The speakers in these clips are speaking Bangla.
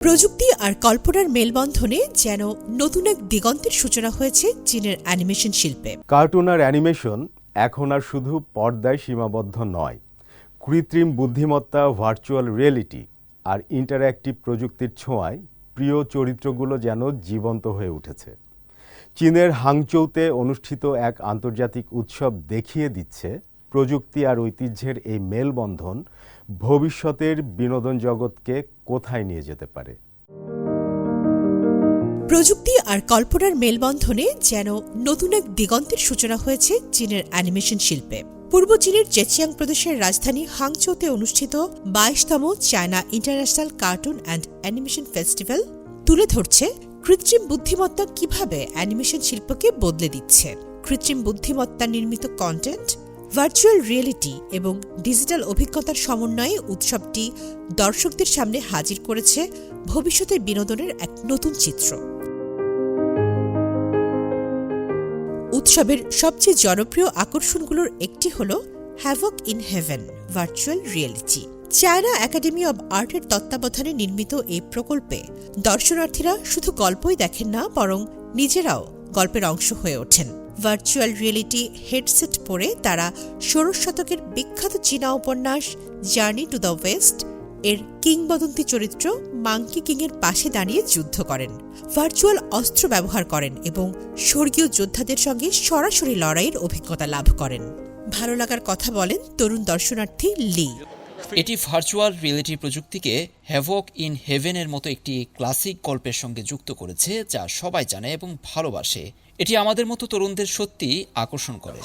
প্রযুক্তি আর কল্পনার মেলবন্ধনে যেন নতুন এক দিগন্তের সূচনা হয়েছে চীনের অ্যানিমেশন শিল্পে। কার্টুন আর অ্যানিমেশন এখন আর শুধু পর্দায় সীমাবদ্ধ নয়। কৃত্রিম বুদ্ধিমত্তা, ভার্চুয়াল রিয়েলিটি আর ইন্টারঅ্যাক্টিভ প্রযুক্তির ছোঁয়ায় প্রিয় চরিত্রগুলো যেন জীবন্ত হয়ে উঠেছে। চীনের হাংচৌতে অনুষ্ঠিত এক আন্তর্জাতিক উৎসব দেখিয়ে দিচ্ছে প্রযুক্তি আর ঐতিহ্যের এই মেলবন্ধন ভবিষ্যতের বিনোদন জগৎকে কোথায় নিয়ে যেতে পারে। প্রযুক্তি আর কল্পনার মেলবন্ধনে যেন নতুন এক দিগন্তের সূচনা হয়েছে চীনের অ্যানিমেশন শিল্পে। পূর্ব চীনের জেচিয়াং প্রদেশের রাজধানী হাংচৌতে অনুষ্ঠিত ২২তম China international cartoon and animation festival তুলে ধরছে কৃত্রিম বুদ্ধিমত্তা কিভাবে অ্যানিমেশন শিল্পকে বদলে দিচ্ছে। কৃত্রিম বুদ্ধিমত্তা নির্মিত কন্টেন্ট, ভার্চুয়াল রিয়েলিটি এবং ডিজিটাল অভিজ্ঞতার সমন্বয়ে উৎসবটি দর্শকদের সামনে হাজির করেছে ভবিষ্যতের বিনোদনের এক নতুন চিত্র। উৎসবের সবচেয়ে জনপ্রিয় আকর্ষণগুলোর একটি হল havoc in heaven virtual reality. China academy of আর্টের তত্ত্বাবধানে নির্মিত এই প্রকল্পে দর্শনার্থীরা শুধু গল্পই দেখেন না, বরং নিজেরাও গল্পের অংশ হয়ে ওঠেন। ভার্চুয়াল রিয়েলিটি হেডসেট পরে তারা ষোড়শ শতকের বিখ্যাত চীনা উপন্যাস জার্নি টু দ্য ওয়েস্ট এর কিংবদন্তি চরিত্র মাংকি কিং এর পাশে দাঁড়িয়ে যুদ্ধ করেন, ভার্চুয়াল অস্ত্র ব্যবহার করেন এবং স্বর্গীয় যোদ্ধাদের সঙ্গে সরাসরি লড়াইয়ের অভিজ্ঞতা লাভ করেন। ভালো লাগার কথা বলেন তরুণ দর্শনার্থী লি। এটি ভার্চুয়াল রিয়েলিটি প্রযুক্তিকে হ্যাভক ইন হেভেনের মতো একটি ক্লাসিক গল্পের সঙ্গে যুক্ত করেছে, যা সবাই জানে এবং ভালোবাসে। এটি আমাদের মতো তরুণদের সত্যি আকর্ষণ করে।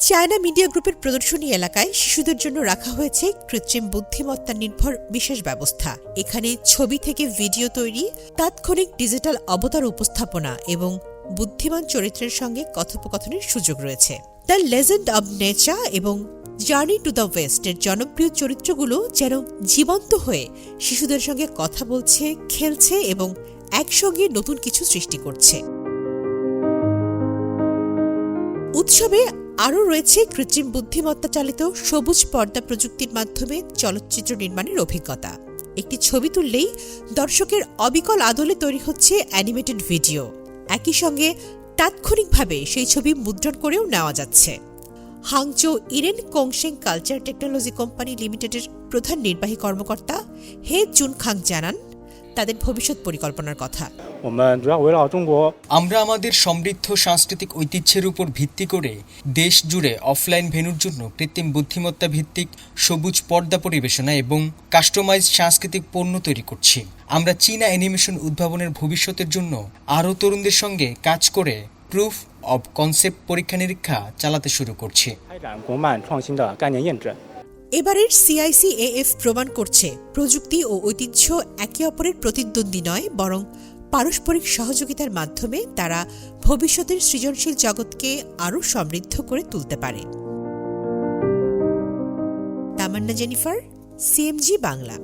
চায়না মিডিয়া গ্রুপের প্রদর্শনী এলাকায় শিশুদের জন্য রাখা হয়েছে কৃত্রিম বুদ্ধিমত্তা নির্ভর বিশেষ ব্যবস্থা। এখানে ছবি থেকে ভিডিও তৈরি, তাৎক্ষণিক ডিজিটাল অবতার উপস্থাপনা এবং বুদ্ধিমান চরিত্রের সঙ্গে কথোপকথনের সুযোগ রয়েছে। দ্য লেজেন্ড অব নেচা এবং জার্নি টু দ্য ওয়েস্ট এর জনপ্রিয় চরিত্রগুলো যেন জীবন্ত হয়ে শিশুদের সঙ্গে কথা বলছে, খেলছে এবং একসঙ্গে নতুন কিছু সৃষ্টি করছে। উৎসবে আরও রয়েছে কৃত্রিম বুদ্ধিমত্তা চালিত সবুজ পর্দা প্রযুক্তির মাধ্যমে চলচ্চিত্র নির্মাণের অভিজ্ঞতা। একটি ছবি তুললেই দর্শকের অবিকল আদলে তৈরি হচ্ছে অ্যানিমেটেড ভিডিও। একই সঙ্গে তাৎক্ষণিকভাবে সেই ছবি মুদ্রণ করেও নেওয়া যাচ্ছে। হাংচৌ ইরেন কোংশেং কালচার টেকনোলজি কোম্পানি লিমিটেডের প্রধান নির্বাহী কর্মকর্তা হে জুনখাং জানান তাদের ভবিষ্যৎ পরিকল্পনার কথা। আমরা আমাদের সমৃদ্ধ সাংস্কৃতিক ঐতিহ্যের উপর ভিত্তি করে দেশ জুড়ে অফলাইন ভেন্যুর জন্য কৃত্রিম বুদ্ধিমত্তা ভিত্তিক সবুজ পর্দা পরিবেশনা এবং কাস্টমাইজ সাংস্কৃতিক পণ্য তৈরি করছি। আমরা চীনা অ্যানিমেশন উদ্ভাবনের ভবিষ্যতের জন্য আরও তরুণদের সঙ্গে কাজ করে প্রুফ অব কনসেপ্ট পরীক্ষা নিরীক্ষা চালাতে শুরু করছি। এবারের CICAF প্রমাণ করছে প্রযুক্তি ও ঐতিহ্য একে অপরের প্রতিদ্বন্দ্বী নয়, বরং পারস্পরিক সহযোগিতার মাধ্যমে তারা ভবিষ্যতের সৃজনশীল জগৎকে আরও সমৃদ্ধ করে তুলতে পারে। তামান্না জেনিফার, CMG বাংলা।